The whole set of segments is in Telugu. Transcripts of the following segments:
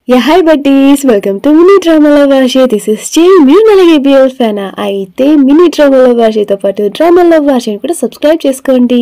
Hi buddies, welcome to Mini Drama Love. This is Jay. మీరు అలాగే BL fan అయితే మినీ డ్రామాలో భాషతో పాటు డ్రామాలో భాషని కూడా సబ్స్క్రైబ్ చేసుకోండి.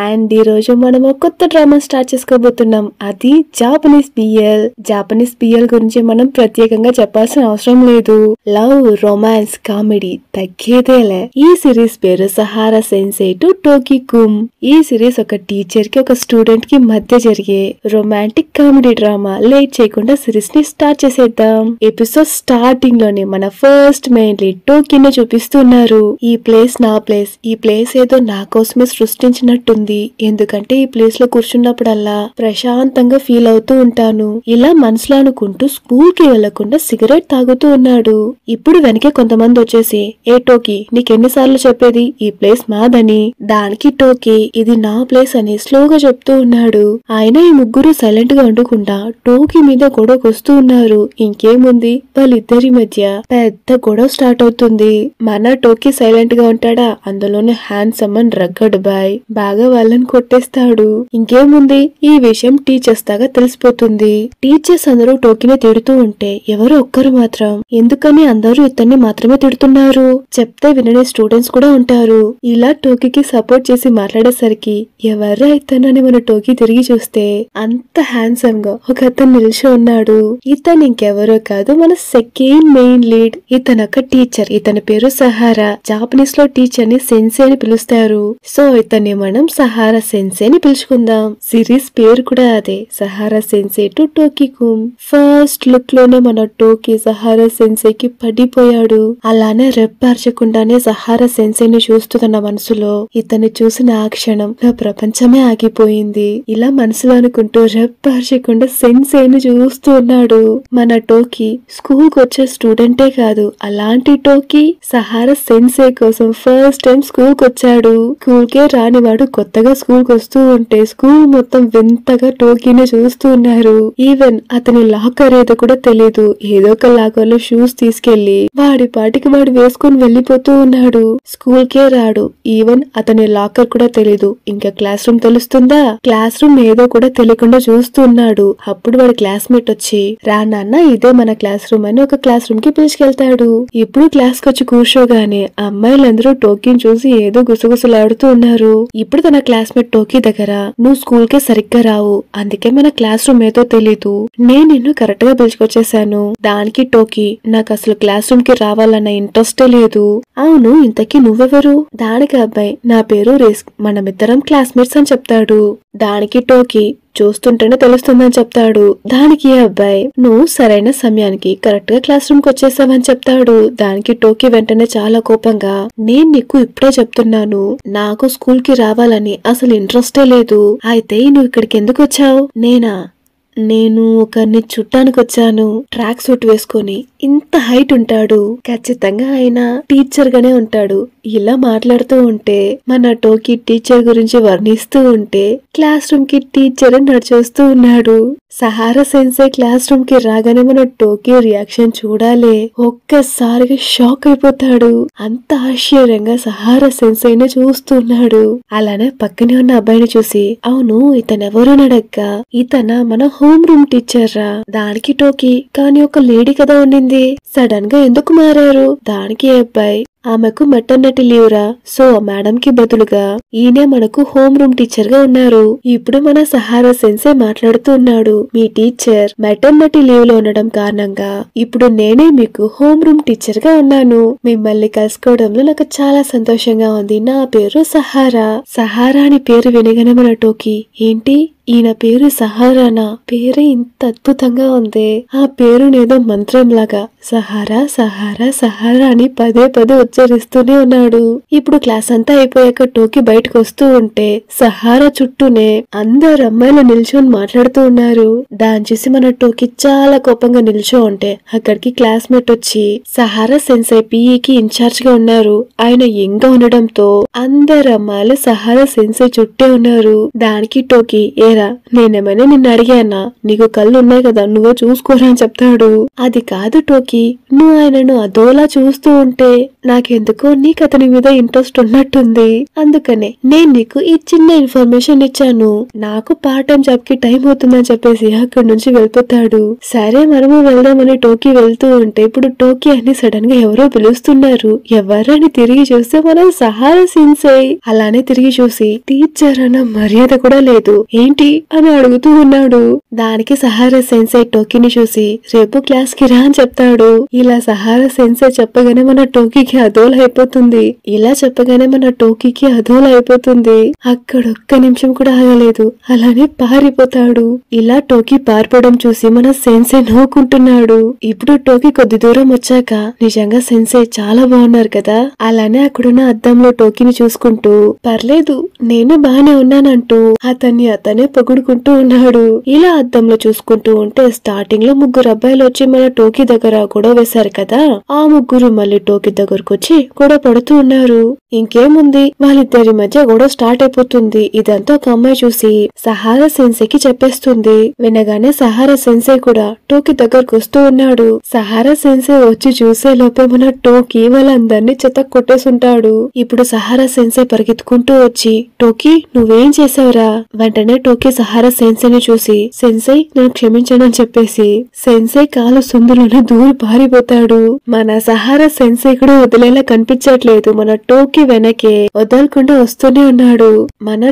అండ్ ఈ రోజు మనం ఒక కొత్త డ్రామా స్టార్ట్ చేసుకోబోతున్నాం. అది జాపనీస్ BL. జాపనీస్ BL గురించి మనం ప్రత్యేకంగా చెప్పాల్సిన అవసరం లేదు. లవ్, రొమాన్స్, కామెడీ తగ్గేదేలే. ఈ సిరీస్ పేరు సహారా సెన్సై టు టోకి కుమ్. ఈ సిరీస్ ఒక టీచర్ కి ఒక స్టూడెంట్ కి మధ్య జరిగే రొమాంటిక్ కామెడీ డ్రామా. లేట్ చేయకుండా సిరీస్ ని స్టార్ట్ చేసేద్దాం. ఎపిసోడ్ స్టార్టింగ్ లోనే మన ఫస్ట్ మెయిన్ లీడ్ టోకీని చూపిస్తున్నారు. ఈ ప్లేస్ నా ప్లేస్. ఈ ప్లేస్ ఏదో నా కోసమే సృష్టించినట్టుంది. ఎందుకంటే ఈ ప్లేస్ లో కూర్చున్నప్పుడల్లా ప్రశాంతంగా ఫీల్ అవుతూ ఉంటాను. ఇలా మనసులో అనుకుంటూ స్కూల్ కి వెళ్లకుండా సిగరెట్ తాగుతూ ఉన్నాడు. ఇప్పుడు వెనకే కొంతమంది వచ్చేసి, ఏ టోకీ నీకెన్నిసార్లు చెప్పేది ఈ ప్లేస్ మాదని. దానికి టోకీ ఇది నా ప్లేస్ అని స్లోగా చెప్తూ ఉన్నాడు. ఆయన ఈ ముగ్గురు సైలెంట్ గా ఉండకుండా టోకీ మీద గొడవకు వస్తూ ఉన్నారు. ఇంకేముంది, వాళ్ళిద్దరి మధ్య పెద్ద గొడవ స్టార్ట్ అవుతుంది. మన టోకీ సైలెంట్ గా ఉంటాడా, అందులోనే హ్యాండ్సమ్ అండ్ రగ్గడ్ బాయ్ బాగా వాళ్ళని కొట్టేస్తాడు. ఇంకేముంది, ఈ విషయం టీచర్స్ దాకా తెలిసిపోతుంది. టీచర్స్ అందరూ టోకీని తిడుతూ ఉంటే ఎవరో ఒక్కరు మాత్రం ఎందుకని అందరూ ఇతన్ని మాత్రమే తిడుతున్నారు, చెప్తే వినని స్టూడెంట్స్ కూడా ఉంటారు. ఇలా టోకీకి సపోర్ట్ చేసి మాట్లాడేసరికి ఎవరా ఇతనని మన టోకీ తిరిగి చూస్తే అంత హ్యాండ్సమ్ గా ఒక అతను నిలిచి ఉన్నాడు. ఇతను ఇంకెవరో కాదు, మన సెకండ్ మెయిన్ లీడ్. ఇతను ఒక టీచర్. ఇతని పేరు సహారా. జాపనీస్ లో టీచర్ ని సెన్సే అని పిలుస్తారు. సో ఇతన్ని మనం సహారా సెన్సే అని పిలుచుకుందాం. సిరీస్ పేరు కూడా అదే, సహారా సెన్సే టు టోకి కుమ్. ఫస్ట్ లుక్ లోనే మన టోకి సహారా సెన్సే కి పడిపోయాడు. అలానే రెప్పార్చకుండానే సహారా సెన్సేని చూస్తున్న మనసులో ఇతన్ని చూసిన ఆ క్షణం నా ప్రపంచమే ఆగిపోయింది. ఇలా మనసులో అనుకుంటూ రెప్పార్చకుండా సెన్సేని చూస్తూ ఉన్నాడు. మన టోకీ స్కూల్ కు వచ్చే స్టూడెంటే కాదు, అలాంటి టోకీ సహారా సెన్సే కోసం ఫస్ట్ టైం స్కూల్ కు వచ్చాడు. స్కూల్ కే రానివాడు కొత్తగా స్కూల్ కు వస్తూ ఉంటే స్కూల్ మొత్తం వింతగా టోకీని చూస్తూ ఉన్నారు. ఈవెన్ అతని లాకర్ ఏదో కూడా తెలీదు. ఏదో ఒక లాకర్ లో షూస్ తీసుకెళ్లి వాడి పాటికి వాడు వేసుకుని వెళ్లిపోతూ ఉన్నాడు. స్కూల్ కే రాడు. ఈవెన్ అతని లాకర్ కూడా తెలీదు. ఇంకా క్లాస్ రూమ్ తెలుస్తుందా, క్లాస్ రూమ్ ఏదో కూడా తెలియకుండా చూస్తూ ఉన్నాడు. అప్పుడు వాడి క్లాస్మేట్ వచ్చి, రా నాన్న ఇదే మన క్లాస్ రూమ్ అని ఒక క్లాస్ రూమ్ కి పిలుచుకెళ్తాడు. ఇప్పుడు క్లాస్ కి వచ్చి కూర్చోగానే అమ్మాయిలందరూ టోకీని చూసి ఏదో గుసగుసలాడుతూ ఉన్నారు. ఇప్పుడు తన క్లాస్మేట్ టోకీ దగ్గర, నువ్వు స్కూల్ కే సరిగ్గా రావు, అందుకే మన క్లాస్ రూమ్ ఏదో తెలీదు, నేను నిన్ను కరెక్ట్ గా పిలుచుకొచ్చేసాను. దానికి టోకీ, నాకు అసలు క్లాస్ రూమ్ కి రావాలన్న ఇంట్రెస్టే లేదు. అవును ఇంతకీ నువ్వెవరు? దానికి అబ్బాయి, నా పేరు రిస్క్, మనమిద్దరం క్లాస్మేట్స్ అని చెప్తాడు. దానికి టోకీ, చూస్తుంటేనే తెలుస్తుందని చెప్తాడు. దానికి అబ్బాయి, నువ్వు సరైన సమయానికి కరెక్ట్ గా క్లాస్ రూమ్ కి వచ్చేసావని చెప్తాడు. దానికి టోకీ వెంటనే చాలా కోపంగా, నేను నీకు ఇప్పుడే చెప్తున్నాను, నాకు స్కూల్ కి రావాలని అసలు ఇంట్రెస్టే లేదు, అయితే నువ్వు ఇక్కడికి ఎందుకు వచ్చావు? నేను ఒకరిని చుట్టానికి వచ్చాను. ట్రాక్ సూట్ వేసుకొని ఇంత హైట్ ఉంటాడు, ఖచ్చితంగా ఆయన టీచర్ గానే ఉంటాడు. ఇలా మాట్లాడుతూ ఉంటే మన టోకీ టీచర్ గురించి వర్ణిస్తూ ఉంటే క్లాస్ రూమ్ కి టీచర్ నడిచొస్తూ ఉన్నాడు. సహారా సెన్సే క్లాస్ రూమ్ కి రాగానే మన టోకీ రియాక్షన్ చూడాలి. ఒక్కసారిగా షాక్ అయిపోతాడు. అంత ఆశ్చర్యంగా సహారా సెన్సేని చూస్తున్నాడు. అలానే పక్కనే ఉన్న అబ్బాయిని చూసి, అవును ఇతనెవరో అడగ్గా, ఇతన మన హోమ్ రూమ్ టీచర్ రా. దానికి టోకీ, కానీ ఒక లేడీ కదా ఉండింది, సడన్ గా ఎందుకు మారారు? దానికి అబ్బాయి, ఆమెకు మెటర్నిటీ లీవ్ రా, సో మేడం కి బదులుగా ఈయనే మనకు హోమ్ రూమ్ టీచర్ గా ఉన్నారు. ఇప్పుడు మన సహారా సెన్సే మాట్లాడుతూ ఉన్నాడు, మీ టీచర్ మెటర్నిటీ లీవ్ లో ఉండడం కారణంగా ఇప్పుడు నేనే మీకు హోమ్ రూమ్ టీచర్ గా ఉన్నాను. మిమ్మల్ని కలుసుకోవడంలో నాకు చాలా సంతోషంగా ఉంది. నా పేరు సహారా. సహారా అని పేరు వినగానే మన టోకీ, ఏంటి ఈయన పేరు సహారానా? పేరే ఇంత అద్భుతంగా ఉంది. ఆ పేరునేదో మంత్రం లాగా సహారా సహారా సహారా అని పదే పదే ఉచ్చరిస్తూనే ఉన్నాడు. ఇప్పుడు క్లాస్ అంతా అయిపోయాక టోకీ బయటకు వస్తూ ఉంటే సహారా చుట్టూనే అందరు అమ్మాయిలు నిల్చొని మాట్లాడుతూ ఉన్నారు. దాన్ని చూసి మన టోకీ చాలా కోపంగా నిల్చో ఉంటే అక్కడికి క్లాస్మేట్ వచ్చి, సహారా సెన్సై పీఈకి ఇన్ఛార్జ్ గా ఉన్నారు. ఆయన యంగ్ గా ఉండడంతో అందరు అమ్మాయిలు సహారా సెన్సై చుట్టే ఉన్నారు. దానికి టోకీ, ఏరా నేనేమైనా నిన్ను అడిగానా, నీకు కళ్ళు ఉన్నాయి కదా, నువ్వే చూసుకోరా అని చెప్తాడు. అది కాదు టోకీ, నువ్వు ఆయనను అదోలా చూస్తూ ఉంటే నాకెందుకో నీకు అతని మీద ఇంట్రెస్ట్ ఉన్నట్టుంది, అందుకనే నేను నీకు ఈ చిన్న ఇన్ఫర్మేషన్ ఇచ్చాను. నాకు పార్ట్ టైం జాబ్ కి టైం అవుతుందని చెప్పేసి అక్కడి నుంచి వెళ్ళిపోతాడు. సరే మనము వెళ్దామని టోకీ వెళ్తూ ఉంటే ఇప్పుడు టోకీ అని సడన్ గా ఎవరో పిలుస్తున్నారు. ఎవరని తిరిగి చూస్తే మన సహారా సెన్సై. అలానే తిరిగి చూసి టీచర్ అన్న మర్యాద కూడా లేదు ఏంటి అని అడుగుతూ ఉన్నాడు. దానికి సహారా సెన్సై టోకీని చూసి రేపు క్లాస్ కి రా అని చెప్తాడు. ఇలా సహారా సెన్సై చెప్పగానే మన టోకీకి అదోలా అయిపోతుంది. ఇలా చెప్పగానే మన టోకీకి అదోలా అయిపోతుంది. అక్కడొక్క నిమిషం కూడా ఆగలేదు, అలానే పారిపోతాడు. ఇలా టోకీ పారిపోవడం చూసి మన సెన్సై నవ్వుకుంటున్నాడు. ఇప్పుడు టోకీ కొద్ది దూరం వచ్చాక నిజంగా సెన్సై చాలా బాగున్నారు కదా. అలానే అక్కడున్న అద్దంలో టోకీని చూసుకుంటూ పర్లేదు నేను బానే ఉన్నానంటూ అతనే పొగుడుకుంటూ ఉన్నాడు. ఇలా అద్దంలో చూసుకుంటూ ఉంటే స్టార్టింగ్ లో ముగ్గురు అబ్బాయిలు వచ్చి మన టోకీ దగ్గర గొడవ వేశారు కదా, ఆ ముగ్గురు మళ్ళీ టోకీ దగ్గరకు వచ్చి గొడవ పడుతూ ఉన్నారు. ఇంకేముంది వాళ్ళిద్దరి మధ్య గొడవ స్టార్ట్ అయిపోతుంది. ఇదంతా ఒక అమ్మాయి చూసి సహారా సెన్సైకి చెప్పేస్తుంది. వినగానే సహారా సెన్సై కూడా టోకీ దగ్గరకు వస్తూ ఉన్నాడు. సహారా సెన్సై వచ్చి చూసే లోపే మన టోకీ వాళ్ళందరినీ చెత్త కొట్టేసుంటాడు. ఇప్పుడు సహారా సెన్సై పరిగెత్తుకుంటూ వచ్చి టోకీ నువ్వేం చేసావురా? వెంటనే టోకీ సహారా సెన్సైని చూసి సెన్సై నన్ను క్షమించను అని చెప్పేసి సెన్సై కాలు సందులోనే దూరి పారిపోతాడు. మన సహారా సెన్సై కూడా వదిలేలా కనిపించట్లేదు. మన టోకీ వెనకే వదలకుండా వస్తూనే ఉన్నాడు. మన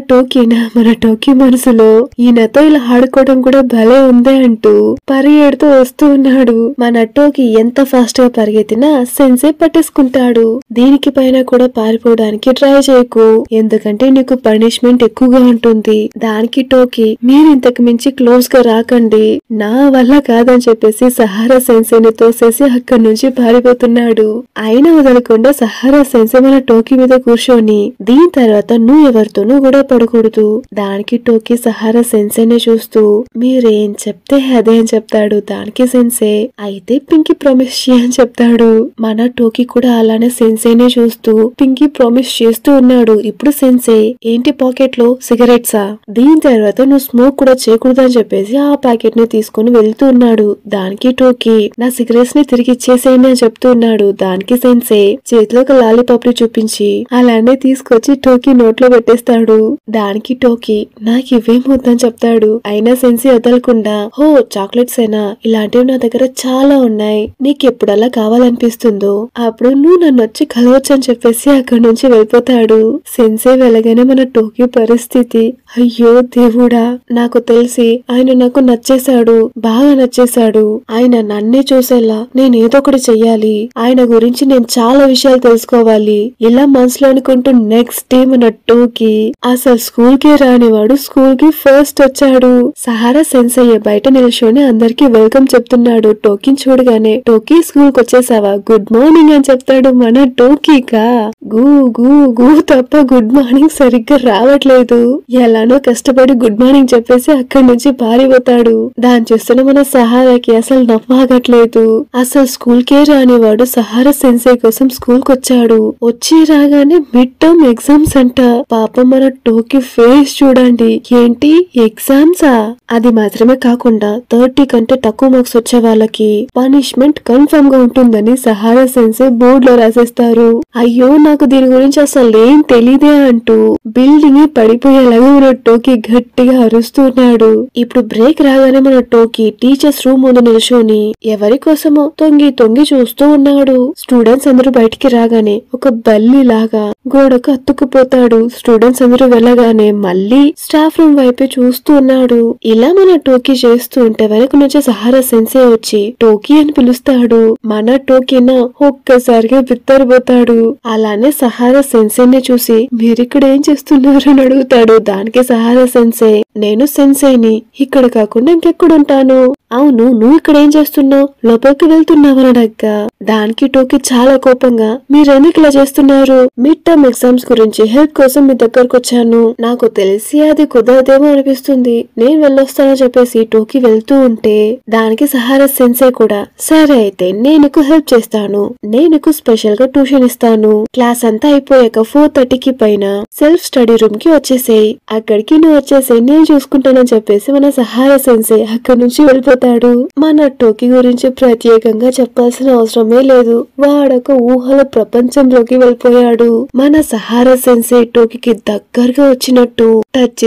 టోకీ మనసులో ఈయనతో ఇలా ఆడుకోవడం కూడా భలే ఉందే అంటూ పరిగెడుతూ వస్తూ ఉన్నాడు. మన టోకీ ఎంత ఫాస్ట్ గా పరిగెత్తినా సెన్సై పట్టేసుకుంటాడు. దీనికి పైన కూడా పారిపోవడానికి ట్రై చేయకు, ఎందుకంటే నీకు పనిష్మెంట్ ఎక్కువగా ఉంటుంది. దానికి టోకీ మీరు ఇంతకు మించి క్లోజ్ గా రాకండి, నా వల్ల కాదని చెప్పేసి సహారా సెన్సైని తోసేసి అక్కడి నుంచి పారిపోతున్నాడు. అయినా వదలకుండా సహారా సెన్సై మన టోకీ మీద కూర్చొని దీని తర్వాత నువ్వు ఎవరితోనూ కూడా పడకూడదు. దానికి టోకీ సహారా సెన్సైని చూస్తూ మీరేం చెప్తే అదే అని చెప్తాడు. దానికి సెన్సై అయితే పింకీ ప్రామిస్ అని చెప్తాడు. మన టోకీ కూడా అలానే సెన్సైని చూస్తూ పింకీ ప్రామిస్ చేస్తూ ఉన్నాడు. ఇప్పుడు సెన్సై ఏంటి పాకెట్ లో సిగరెట్సా, దీని తర్వాత నువ్వు స్మోక్ కూడా చేయకూడదు అని చెప్పేసి ఆ ప్యాకెట్ ని తీసుకుని వెళ్తూ ఉన్నాడు. దానికి టోకీ నా సిగరెట్స్ ని తిరిగి ఇచ్చేసేయండి అని చెప్తూ ఉన్నాడు. దానికి సెన్సై చేతిలో ఒక లాలీపాప్ ని చూపించి అలానే తీసుకొచ్చి టోకీ నోట్లో పెట్టేస్తాడు. దానికి టోకీ నాకు ఇవేం వద్దని చెప్తాడు. అయినా సెన్సై వదలకుండా హో చాక్లెట్స్ అయినా ఇలాంటివి నా దగ్గర చాలా ఉన్నాయి, నీకెప్పుడు అలా కావాలనిపిస్తుందో అప్పుడు నువ్వు నన్ను వచ్చి కలవచ్చు అని చెప్పేసి అక్కడి నుంచి వెళ్ళిపోతాడు. సెన్సై వెళ్ళగానే మన టోకీ పరిస్థితి అయ్యో దేవుడా, నాకు తెలిసి ఆయన నాకు నచ్చేశాడు, బాగా నచ్చేశాడు. ఆయన నన్నే చూసేలా నేను ఏదో ఒకటి చెయ్యాలి, ఆయన గురించి నేను చాలా విషయాలు తెలుసుకోవాలి ఇలా మనసులో అనుకుంటూ నెక్స్ట్ డే మన టోకీ అసలు స్కూల్ కి రానివాడు స్కూల్ కి ఫస్ట్ వచ్చాడు. సహారా సెన్సై బయట నిల్చొని అందరికి వెల్కమ్ చెప్తున్నాడు. టోకీని చూడగానే టోకీ స్కూల్ కి వచ్చేసావా, గుడ్ మార్నింగ్ అని చెప్తాడు. మన టోకీకా గూ గూ గూ తప్ప గుడ్ మార్నింగ్ సరిగ్గా రావట్లేదు. ఎలానో కష్టపడి గుడ్ మార్నింగ్ చెప్పేసి అక్కడి నుంచి పారిపోతాడు. దాన్ని చూస్తున్న మన సహారాకి అసలు నవ్వాగట్లేదు. అసలు స్కూల్ కే రానివాడు సహారా సెన్సై కోసం స్కూల్ కి వచ్చాడు. వచ్చి రాగానే మిడ్ టర్మ్ ఎగ్జామ్స్ అంట. పాపం మన టోకీ ఫేస్ చూడండి, ఏంటి ఎగ్జామ్సా, అది మాత్రమే కాకుండా 30 కంటే తక్కువ మార్క్స్ వచ్చే వాళ్ళకి పనిష్మెంట్ కన్ఫర్మ్ గా ఉంటుందని సహారా సెన్సై బోర్డు లో రాసేస్తారు. అయ్యో నాకు దీని గురించి అసలు ఏం తెలీదే అంటూ బిల్డింగ్ పడిపోయేలాగా మన టోకీ గట్టిగా అరుస్తున్నాడు. ఇప్పుడు బ్రేక్ రాగానే మన టోకీ టీచర్స్ రూమ్ ముందు నిల్చొని ఎవరి కోసమో తొంగి తొంగి చూస్తూ ఉన్నాడు. స్టూడెంట్స్ అందరూ బయటికి రాగానే ఒక బల్లి లాగా గోడకు అతుక్కుపోతాడు. స్టూడెంట్స్ అందరూ వెళ్ళగానే మళ్ళీ స్టాఫ్ రూమ్ వైపే చూస్తూ ఉన్నాడు. ఇలా మన టోకీ చేస్తూ ఉంటే వెనక నుంచి సహారా సెన్సై వచ్చి టోకీ అని పిలుస్తాడు. మన టోకీనా ఒక్కసారిగా బిత్తరపోతాడు. అలానే సహారా సెన్సైని చూసి మీరిక్కడ ఏం చేస్తున్నారు అని అడుగుతాడు. దానికి సహారా సెన్సై నేను సెన్సైని, ఇక్కడ కాకుండా ఇంకెక్కడుంటాను, అవును నువ్వు ఇక్కడ ఏం చేస్తున్నావు, లోపలికి వెళ్తున్నావని అడగ్గా దానికి టోకీ చాలా కోపంగా మీరెందుకు ఇలా చేస్తున్నారు, మిడ్ టర్మ్ ఎగ్జామ్స్ గురించి హెల్ప్ కోసం మీ దగ్గరకు వచ్చాను, నాకు తెలిసి అది కుదరదేమో అనిపిస్తుంది, నేను వెళ్ళొస్తానని చెప్పేసి టోకీ వెళ్తూ ఉంటే దానికి సహారా సెన్సై కూడా సరే అయితే నేను హెల్ప్ చేస్తాను, నేను స్పెషల్ గా ట్యూషన్ ఇస్తాను, క్లాస్ అంతా అయిపోయాక 4:30కి పైన సెల్ఫ్ స్టడీ రూమ్ కి వచ్చేసేయ్, అక్కడికి నువ్వు వచ్చేసేయ్, నేను చూసుకుంటానని చెప్పేసి మన సహారా సెన్సే అక్కడి నుంచి వెళ్ళిపోతాడు. మన టోకి గురించి ప్రత్యేకంగా చెప్పాల్సిన అవసరమే లేదు, వాడొక ఊహల ప్రపంచంలోకి వెళ్ళిపోయాడు. మన సహారా సెన్సే టోకి దగ్గరగా వచ్చినట్టు టచ్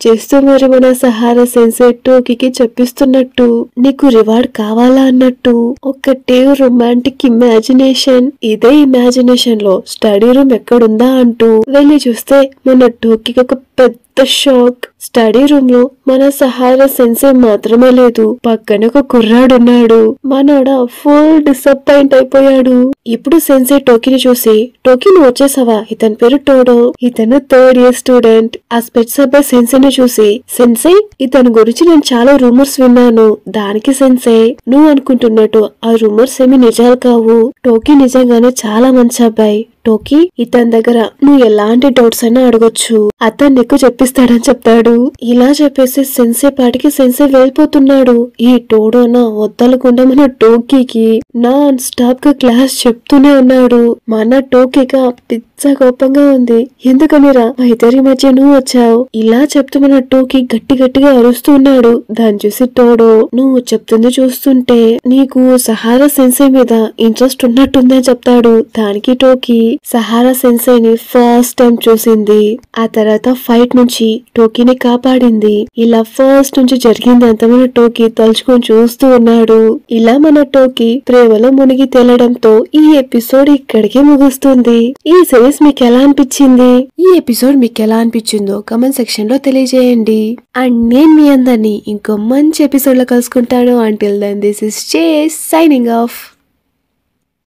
చేస్తూ మరి మన సహారా సెన్సే టోకి చెప్పిస్తున్నట్టు నీకు రివార్డ్ కావాలా అన్నట్టు ఒకటే రొమాంటిక్ ఇమాజినేషన్. ఇదే ఇమాజినేషన్ లో స్టడీ రూమ్ ఎక్కడుందా అంటూ వెళ్ళి చూస్తే మన టోకి ఒక పెద్ద షాక్. స్టడీ రూమ్ లో మన సహారా సెన్సే మాత్రమే లేదు, పక్కన ఒక కుర్రాడున్నాడు. మనోడ ఫుల్ డిసప్పాయింట్ అయిపోయాడు. ఇప్పుడు సెన్సే టోకిని చూసి, టోకి నువ్వు వచ్చేసావా, ఇతని పేరు టోడో, ఇతను 3rd year స్టూడెంట్. ఆ స్పెట్స్ అబ్బాయి సెన్సేని చూసి, సెన్సే ఇతని గురించి నేను చాలా రూమర్స్ విన్నాను. దానికి సెన్సే నువ్వు అనుకుంటున్నట్టు ఆ రూమర్స్ ఏమి నిజాలు కావు, టోకి నిజంగానే చాలా మంచి అబ్బాయి. టోకి ఇతని దగ్గర నువ్వు ఎలాంటి డౌట్స్ అయినా అడగొచ్చు, అతను నీకు చెప్పిస్తాడని చెప్తాడు. ఇలా చెప్పేసి సెన్సే పాటికి సెన్సే వెళ్ళిపోతున్నాడు. ఈ టోడోన వద్దలకుండా మన టోకీకి నాన్ స్టాప్ గా క్లాస్ చెప్తూనే ఉన్నాడు. మన టోకీగా పిచ్చ కోపంగా ఉంది. ఎందుకనిరా మా ఇద్దరి మధ్య నువ్వు వచ్చావు, ఇలా చెప్తూ మన టోకి గట్టిగా అరుస్తూ ఉన్నాడు. దాన్ని చూసి టోడో నువ్వు చెప్తుంది చూస్తుంటే నీకు సహారా సెన్సే మీద ఇంట్రెస్ట్ ఉన్నట్టుందని చెప్తాడు. దానికి టోకి సహారా సెన్సేని ఫస్ట్ టైం చూసింది, ఆ తర్వాత ఫైట్ నుంచి టోకీని కాపాడింది. ఇలా ఫస్ట్ నుంచి జరిగింది అంత మన టోకి తలుచుకొని చూస్తూ ఉన్నాడు. ఇలా మన టోకి ప్రేమలో మునిగి తేలడంతో ఈ ఎపిసోడ్ ఇక్కడికి ముగుస్తుంది. ఈ సిరీస్ మీకు ఎలా అనిపించింది? ఈ ఎపిసోడ్ మీకు ఎలా అనిపించిందో కమెంట్ సెక్షన్ లో తెలియజేయండి. అండ్ నేను మీ అందరినీ ఇంకో మంచి ఎపిసోడ్ లో కలుసుకుంటాను. అంటిల్ దెన్ దిస్ ఇస్ చేస్ సైనింగ్ ఆఫ్.